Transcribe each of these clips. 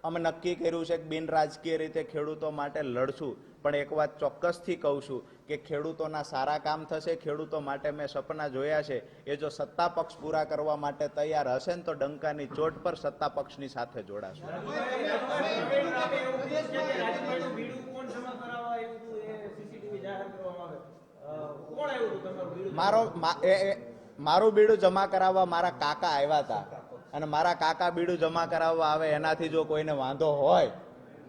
અમે નક્કી કર્યું છે કે બિન રાજકીય રીતે ખેડૂતો માટે લડશું, પણ એક વાત ચોક્કસથી કહું છું કે ખેડૂતોના સારા કામ થશે, ખેડૂતો માટે મેં સપના જોયા છે, એ જો સત્તા પક્ષ પૂરા કરવા માટે તૈયાર હશે ને તો ડંકાની ચોટ પર સત્તા પક્ષની સાથે જોડાશું. મારું બીડું જમા કરાવવા મારા કાકા આવ્યા હતા, અને મારા કાકા બીડું જમા કરાવવા આવે એનાથી જો કોઈને વાંધો હોય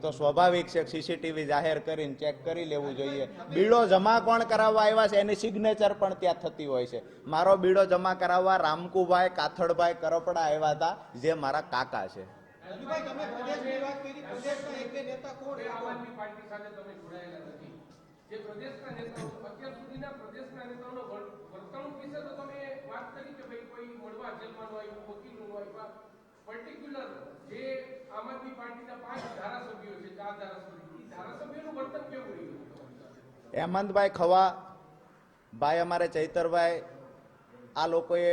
તો સ્વાભાવિક છે સીસીટીવી જાહેર કરીને ચેક કરી લેવું જોઈએ. બીડો જમા કોણ કરાવવા આવ્યા છે એની સિગ્નેચર પણ ત્યાં થતી હોય છે. મારો બીડો જમા કરાવવા રામકુભાઈ કાથડભાઈ કરપડા આવ્યા હતા, જે મારા કાકા છે. હેમંતભાઈ ખવા ભાઈ, અમારે ચૈતરભાઈ, આ લોકોએ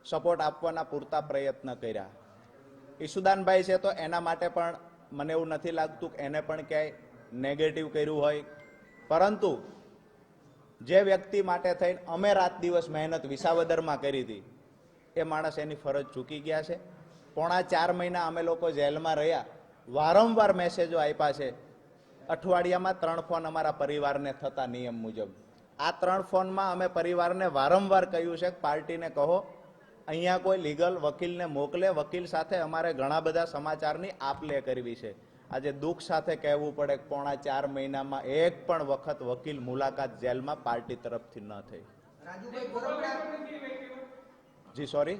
સપોર્ટ આપવાના પૂરતા પ્રયત્ન કર્યા. ઈશુદાનભાઈ છે તો એના માટે પણ મને એવું નથી લાગતું કે એને પણ ક્યાંય નેગેટિવ કર્યું હોય, પરંતુ જે વ્યક્તિ માટે થઈને અમે રાત દિવસ મહેનત વિસાવદરમાં કરી હતી એ માણસ એની ફરજ ચૂકી ગયા છે. પોણા 4 મહિના અમે લોકો જેલમાં રહ્યા, વારંવાર મેસેજો આપ્યા છે. અઠવાડિયામાં 3 ફોન અમારા પરિવારને થતા નિયમ મુજબ. આ 3 ફોનમાં અમે પરિવારને વારંવાર કહ્યું છે કે પાર્ટીને કહો અહીંયા કોઈ લીગલ વકીલને મોકલે, વકીલ સાથે અમારે ઘણા બધા સમાચારની આપ લે કરવી છે. આજે દુઃખ સાથે કહેવું પડે કે પોણા 4 મહિનામાં એક પણ વખત વકીલ મુલાકાત જેલમાં પાર્ટી તરફથી ન થઈ. જી સોરી,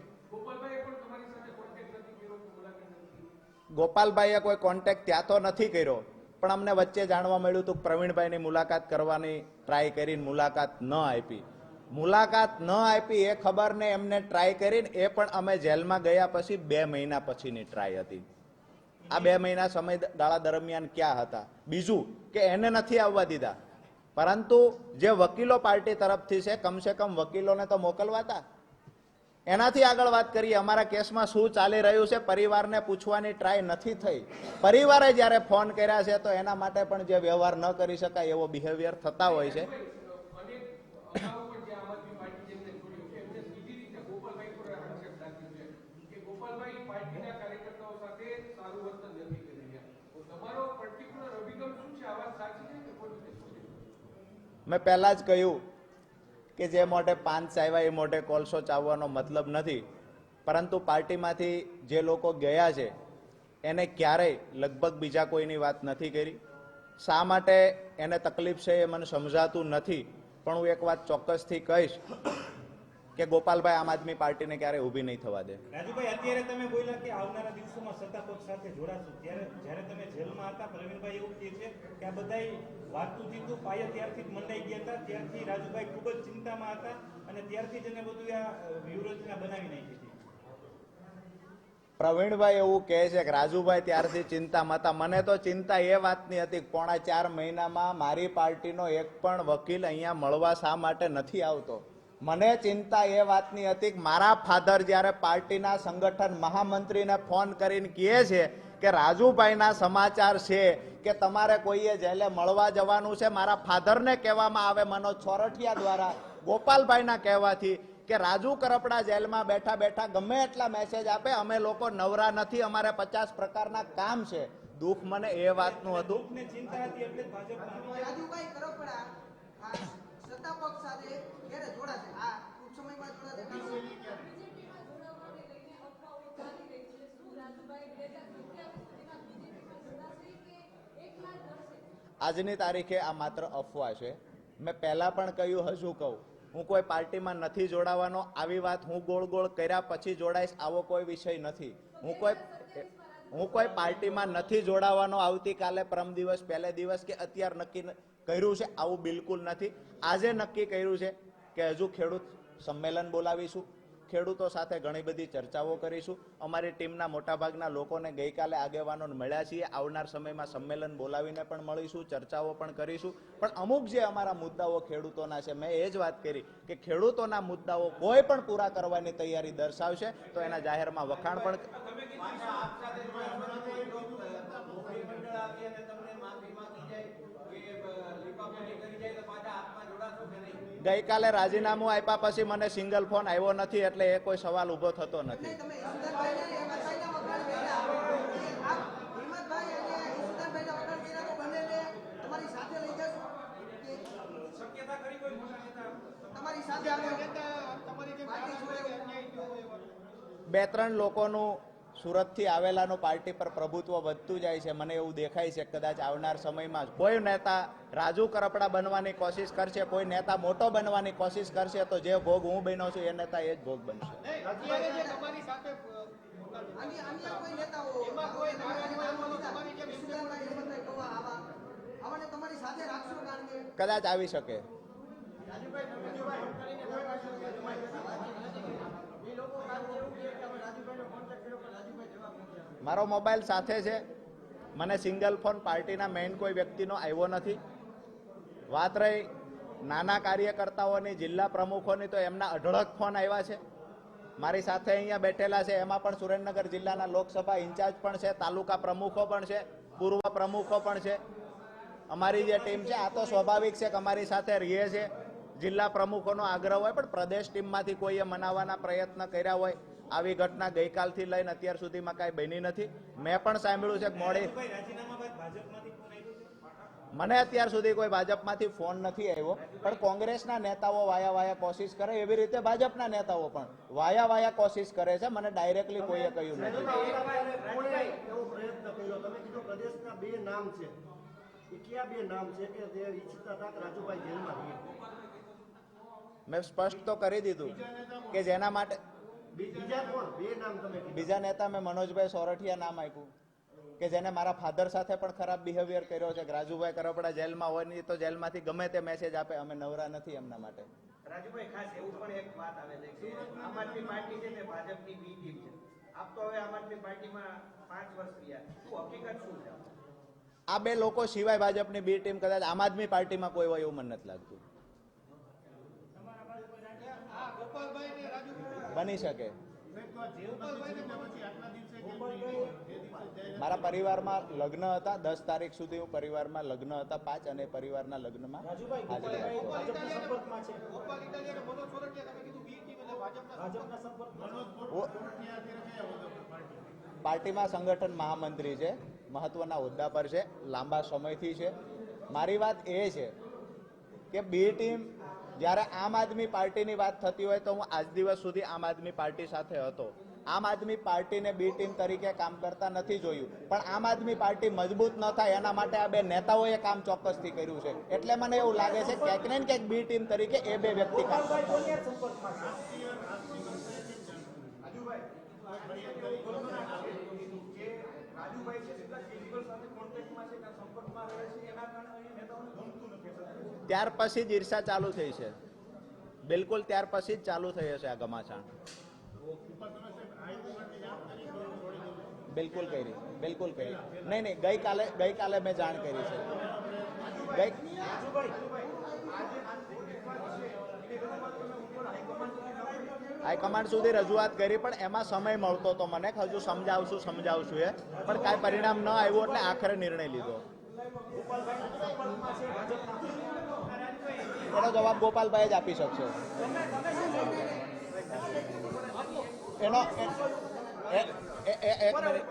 ગોપાલભાઈએ કોઈ કોન્ટેક્ટ ત્યાં તો નથી કર્યો, પણ અમને વચ્ચે જાણવા મળ્યું હતું પ્રવીણભાઈની મુલાકાત કરવાની ટ્રાય કરીને મુલાકાત ન આપી. મુલાકાત ન આપી એ ખબર ને એમને ટ્રાય કરીને એ પણ અમે જેલમાં ગયા પછી 2 મહિના પછીની ટ્રાય હતી. આ 2 મહિના સમયગાળા દરમિયાન ક્યાં હતા? બીજું કે એને નથી આવવા દીધા, પરંતુ જે વકીલો પાર્ટી તરફથી છે કમસે કમ વકીલોને તો મોકલવા હતા. એનાથી આગળ વાત કરીએ, અમારા કેસમાં શું ચાલી રહ્યું છે પરિવારને પૂછવાની ટ્રાય નથી થઈ. પરિવારે જ્યારે ફોન કર્યા છે તો એના માટે પણ જે વ્યવહાર ન કરી શકાય એવો બિહેવિયર થતા હોય છે. મેં પહેલા જ કહ્યું કે જે મોઢે પાન ચાવ્યા એ મોઢે કોલસો ચાવવાનો મતલબ નથી, પરંતુ પાર્ટીમાંથી જે લોકો ગયા છે એને ક્યારેય લગભગ બીજા કોઈની વાત નથી કરી. શા માટે એને તકલીફ છે એ મને સમજાતું નથી, પણ હું એક વાત ચોક્કસથી કહીશ કે ગોપાલભાઈ આમ આદમી પાર્ટીને ક્યારે ઊભી નહીં થવા દે. રાજુભાઈ, અત્યારે તમે બોલ્યા કે આવનારા દિવસોમાં સત્તા પક્ષ સાથે જોડાશું, ત્યારે જ્યારે તમે જેલમાં હતા પ્રવીણભાઈ એવું કહે છે કે આ બધાય વાતું જીતું પાયા ત્યારથી જ મંડાઈ ગયા હતા, ત્યારથી રાજુભાઈ ખૂબ જ ચિંતામાં હતા અને ત્યારથી જ એને બધું આ વ્યૂહરચના બનાવી નાખી હતી. પ્રવીણભાઈ એવું કહે છે કે રાજુભાઈ ત્યારથી ચિંતામાં હતા. મને તો ચિંતા એ વાતની હતી કે પોણા 4 મહિનામાં મારી પાર્ટીનો એક પણ વકીલ અહીંયા મળવા શા માટે નથી આવતો. મને ચિંતા એ વાતની હતી કે મારા ફાધર જ્યારે પાર્ટીના સંગઠન મહામંત્રીને ફોન કરીને કહે છે કે રાજુભાઈના સમાચાર છે કે તમારે કોઈએ જેલે મળવા જવાનું છે, મારા ફાધરને કહેવામાં આવે મનોજ છોરઠિયા દ્વારા, ગોપાલભાઈના કહેવાથી કે રાજુ કરપડા જેલમાં બેઠા બેઠા ગમે એટલા મેસેજ આપે, અમે લોકો નવરા નથી, અમારે 50 પ્રકારના કામ છે. દુઃખ મને એ વાતનું હતું. ચિંતા હતી એટલે રાજુભાઈ કરપડા સત્તા પક્ષ સાથે ક્યારે જોડાશે? આ ટૂંક સમયમાં જોડાશે? આજની તારીખે આ માત્ર અફવા છે. મેં પહેલા પણ કહ્યું, હજુ કહું, હું કોઈ પાર્ટીમાં નથી જોડાવાનો. આવી વાત હું ગોળ ગોળ કર્યા પછી જોડાઈશ આવો કોઈ વિષય નથી. હું કોઈ પાર્ટીમાં નથી જોડાવાનો. આવતીકાલે, પરમ દિવસ, પહેલે દિવસ કે અત્યારે નક્કી કર્યું છે આવું બિલકુલ નથી. આજે નક્કી કર્યું છે કે હજુ ખેડૂત સંમેલન બોલાવીશું, ખેડૂતો સાથે ઘણી બધી ચર્ચાઓ કરીશું. અમારી ટીમના મોટાભાગના લોકોને ગઈકાલે આગેવાનોને મળ્યા છીએ. આવનાર સમયમાં સંમેલન બોલાવીને પણ મળીશું, ચર્ચાઓ પણ કરીશું. પણ અમુક જે અમારા મુદ્દાઓ ખેડૂતોના છે, મેં એ જ વાત કરી કે ખેડૂતોના મુદ્દાઓ કોઈ પણ પૂરા કરવાની તૈયારી દર્શાવશે તો એના જાહેરમાં વખાણ પણ ગઈકાલે રાજીનામું આપ્યા પછી મને સિંગલ ફોન આવ્યો નથી, એટલે એ કોઈ સવાલ ઊભો થતો નથી. નહીં, તમે ઈશુદાનભાઈને હેમંતભાઈના વખાણ કર્યા. આપ હેમંતભાઈ અને ઈશુદાનભાઈના વખાણ કર્યા તો બંનેને તમારી સાથે લઈ જશો કે શક્યતા ખરી કોઈ મોટા નેતા તમારી સાથે પાર્ટી જોડે બે ત્રણ લોકોનું સુરતથી આવેલાનું પાર્ટી પર પ્રભુત્વ વધતું જાય છે. મને એવું દેખાય છે કદાચ આવનાર સમયમાં કોઈ નેતા રાજુ કરપડા બનવાની કોશિશ કરશે, કોઈ નેતા મોટો બનવાની કોશિશ કરશે, તો જે ભોગ હું બન્યો છું એ નેતા એ જ ભોગ બનશે. અન્ય કોઈ નેતાઓ ઈશુદાનભાઈ, હેમંતભાઈ ગોવા આવાને તમારી સાથે રાખશો? કારણ કે કદાચ આવી શકે. મારો મોબાઈલ સાથે છે, મને સિંગલ ફોન પાર્ટીના મેઇન કોઈ વ્યક્તિનો આવ્યો નથી. વાત રહી નાના કાર્યકર્તાઓની, જિલ્લા પ્રમુખોની, તો એમના અઢળક ફોન આવ્યા છે. મારી સાથે અહીંયા બેઠેલા છે, એમાં પણ સુરેન્દ્રનગર જિલ્લાના લોકસભા ઇન્ચાર્જ પણ છે, તાલુકા પ્રમુખો પણ છે, પૂર્વ પ્રમુખો પણ છે. અમારી જે ટીમ છે, આ તો સ્વાભાવિક છે કે અમારી સાથે રહીએ છે. જિલ્લા પ્રમુખોનો આગ્રહ હોય, પણ પ્રદેશ ટીમમાંથી કોઈએ મનાવવાના પ્રયત્ન કર્યા હોય, આવી ઘટના ગઈકાલથી લઈને અત્યાર સુધીમાં કાંઈ બની નથી. મેં પણ સાંભળ્યું છે કે મોડી, ભાઈ રાજીનામા બાદ ભાજપમાંથી ફોન આવ્યો છે? મને અત્યાર સુધી કોઈ ભાજપમાંથી ફોન નથી આવ્યો, પણ કોંગ્રેસના નેતાઓ વાયા કોશિશ કરે, એવી રીતે ભાજપના નેતાઓ પણ વાયા કોશિશ કરે છે. મને ડાયરેક્ટલી કોઈએ કહ્યું નથી. એવો પ્રયત્ન કર્યો. તમે કીધું પ્રદેશના બે નામ છે, એ કયા બે નામ છે કે જે ઈચ્છતા હતા કે રાજુભાઈ જેલમાં રહે? મેં સ્પષ્ટ તો કરી દીધું કે જેના માટે બીજા કોણ બે નામ તમે કીધું? બીજા નેતા મેં મનોજભાઈ સોરઠિયા નામ આપ્યું, કે જેને મારા ફાધર સાથે પણ ખરાબ બિહેવિયર કર્યો છે. કે રાજુભાઈ કરપડા જેલમાં હોય નહીં તો જેલમાંથી ગમે તે મેસેજ આપે, અમે નવરા નથી એમના માટે. રાજુભાઈ, ખાસ એવું પણ એક વાત આવે છે કે આમ આદમી પાર્ટી છે તે ભાજપની બી ટીમ છે. આપ તો હવે આમ આદમી પાર્ટીમાં 5 વર્ષ રહ્યા, શું હકીકત શું છે? આ બે લોકો સિવાય ભાજપની બી ટીમ કદાચ આમ આદમી પાર્ટીમાં કોઈ હોય એવું મને નથી લાગતું. બની શકે. મારા પરિવારમાં લગ્ન હતા, 10 તારીખ સુધી હું પરિવારમાં લગ્ન હતા, 5 અને પરિવારના લગ્નમાં હાજરી પાર્ટીમાં સંગઠન મહામંત્રી છે, મહત્વના હોદ્દા પર છે, લાંબા સમયથી છે. મારી વાત એ છે કે બી ટીમ, જ્યારે આમ આદમી પાર્ટીની વાત થતી હોય તો હું આજ દિવસ સુધી આમ આદમી પાર્ટી સાથે હતો. આમ આદમી પાર્ટીને બી ટીમ તરીકે કામ કરતા નથી જોયું, પણ આમ આદમી પાર્ટી મજબૂત ન થાય એના માટે આ બે નેતાઓએ કામ ચોક્કસથી કર્યું છે. એટલે મને એવું લાગે છે ક્યાંક ને ક્યાંક બી ટીમ તરીકે એ બે વ્યક્તિ કામ કરતા હોય. રાજુભાઈ છે સીધા કેજરીવાલ સાથે કોન્ટેક્ટમાં છે, સંપર્કમાં રહે છે, એના કારણે નેતાઓને ગમતું નથી. ત્યાર પછી જ ઈર્ષા ચાલુ થઈ છે, બિલકુલ ત્યાર પછી જ ચાલુ થઈ હશે આ ઘમાસાણ. બિલકુલ કરી. નહીં, ગઈકાલે મેં જાણ કરી છે. હાઈકમાન્ડ સુધી રજૂઆત કરી, પણ એમાં સમય મળતો તો મને હજુ સમજાવશું એ, પણ કાંઈ પરિણામ ન આવ્યું એટલે આખરે નિર્ણય લીધો. એનો જવાબ ગોપાલભાઈ જ આપી શકશે. એનો એક મિનિટ